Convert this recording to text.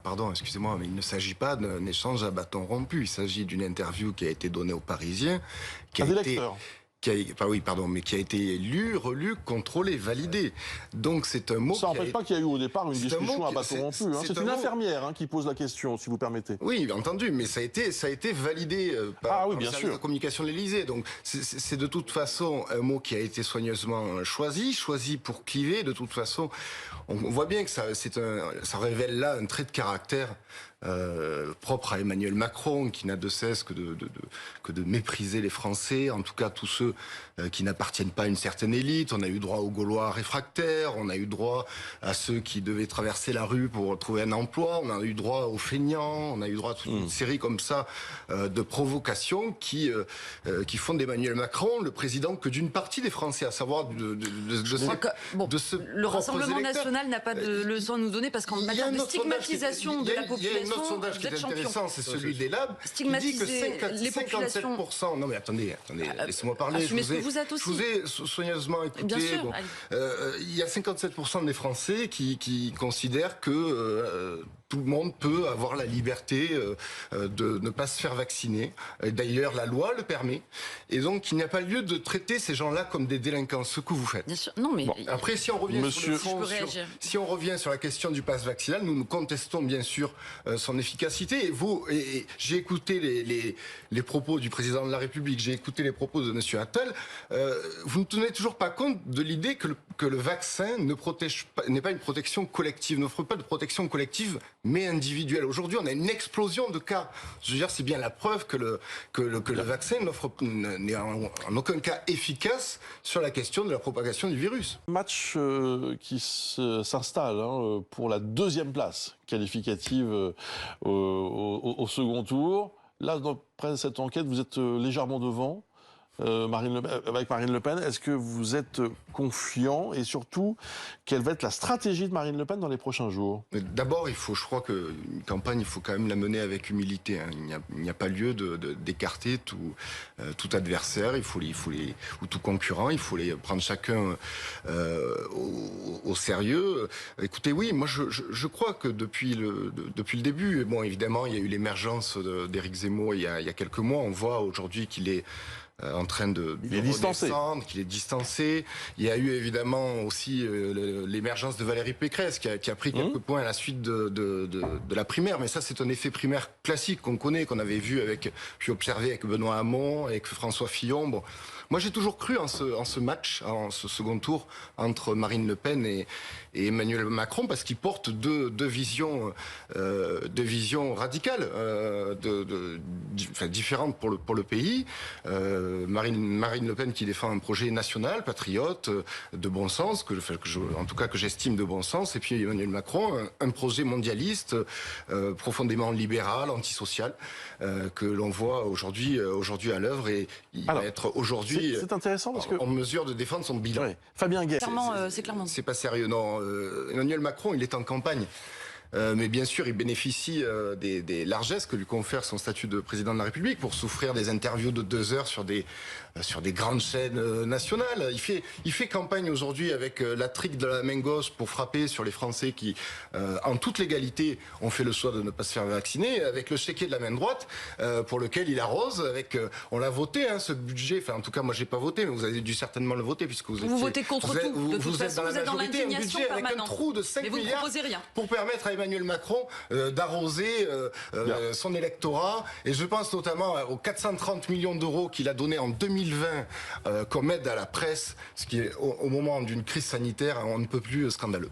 Pardon, excusez-moi, mais il ne s'agit pas d'un échange à bâton rompu. Il s'agit d'une interview qui a été donnée aux Parisiens, qui a des été... lecteurs. mais qui a été lu, relu, contrôlé, validé. Donc c'est un mot. Ça n'empêche pas qu'il y a eu au départ une discussion à bâton rompu. C'est une infirmière qui pose la question, si vous permettez. Oui, bien entendu, mais ça a été validé par le service de communication de l'Élysée. Donc c'est de toute façon un mot qui a été soigneusement choisi pour cliver. De toute façon, on voit bien que ça révèle là un trait de caractère propre à Emmanuel Macron, qui n'a de cesse que de mépriser les Français, en tout cas tous ceux qui n'appartiennent pas à une certaine élite. On a eu droit aux Gaulois réfractaires, on a eu droit à ceux qui devaient traverser la rue pour trouver un emploi, on a eu droit aux feignants, on a eu droit à toute une série comme ça de provocations qui font d'Emmanuel Macron le président que d'une partie des Français, à savoir le Rassemblement national n'a pas de leçon à nous donner parce qu'en matière de stigmatisation de la population, un autre sondage qui est intéressant, c'est celui des Labs, qui dit que 57%... Non mais attendez, laissez-moi parler. Mais ce que vous êtes aussi. Je vous ai soigneusement écouté. Bien sûr. Bon, il y a 57% des Français qui considèrent que tout le monde peut avoir la liberté de ne pas se faire vacciner. D'ailleurs, la loi le permet. Et donc, il n'y a pas lieu de traiter ces gens-là comme des délinquants, ce que vous faites. Bien sûr. Non, mais... Bon, après, si on revient sur le fond, si on revient sur la question du pass vaccinal, nous contestons bien sûr son efficacité. Et j'ai écouté les propos du président de la République, j'ai écouté les propos de M. Attal. Vous ne tenez toujours pas compte de l'idée que le vaccin n'est pas une protection collective, n'offre pas de protection collective, mais individuelle. Aujourd'hui, on a une explosion de cas. Je veux dire, c'est bien la preuve que le vaccin n'est en aucun cas efficace sur la question de la propagation du virus. Match qui s'installe pour la deuxième place qualificative au second tour. Là, après cette enquête, vous êtes légèrement devant. Avec Marine Le Pen, est-ce que vous êtes confiant et surtout, quelle va être la stratégie de Marine Le Pen dans les prochains jours? D'abord, je crois qu'une campagne, il faut quand même la mener avec humilité. Il n'y a pas lieu d'écarter tout adversaire, ou tout concurrent. Il faut les prendre chacun au sérieux. Écoutez, oui, moi je crois que depuis le début, bon évidemment, il y a eu l'émergence d'Éric Zemmour il y a quelques mois. On voit aujourd'hui qu'il est en train de redescendre, qu'il est distancé. Il y a eu évidemment aussi l'émergence de Valérie Pécresse qui a pris quelques points à la suite de la primaire. Mais ça, c'est un effet primaire classique qu'on connaît, qu'on avait vu puis observé avec Benoît Hamon, avec François Fillon. Bon, moi, j'ai toujours cru en ce match, en ce second tour entre Marine Le Pen et Emmanuel Macron, parce qu'ils portent deux visions radicales, différentes pour le pays. Marine Le Pen qui défend un projet national, patriote, de bon sens, en tout cas que j'estime de bon sens, et puis Emmanuel Macron, un projet mondialiste, profondément libéral, antisocial, que l'on voit aujourd'hui à l'œuvre, et il va être aujourd'hui en mesure de défendre son bilan. Oui. Fabien Guez. C'est clairement. C'est pas sérieux, non. Emmanuel Macron, il est en campagne. Mais bien sûr, il bénéficie des largesses que lui confère son statut de président de la République pour s'offrir des interviews de 2 heures sur des grandes chaînes nationales. Il fait campagne aujourd'hui avec la trique de la main gauche pour frapper sur les Français qui, en toute légalité, ont fait le choix de ne pas se faire vacciner, avec le chéquier de la main droite pour lequel il arrose. On l'a voté, ce budget. Enfin, en tout cas, moi, j'ai pas voté, mais vous avez dû certainement le voter puisque vous votez contre tout. De toute façon, vous êtes dans l'indignation avec un trou de 5 milliards rien. pour permettre à Emmanuel Macron d'arroser son électorat, et je pense notamment aux 430 millions d'euros qu'il a donnés en 2020 comme aide à la presse, ce qui est au moment d'une crise sanitaire on ne peut plus scandaleux.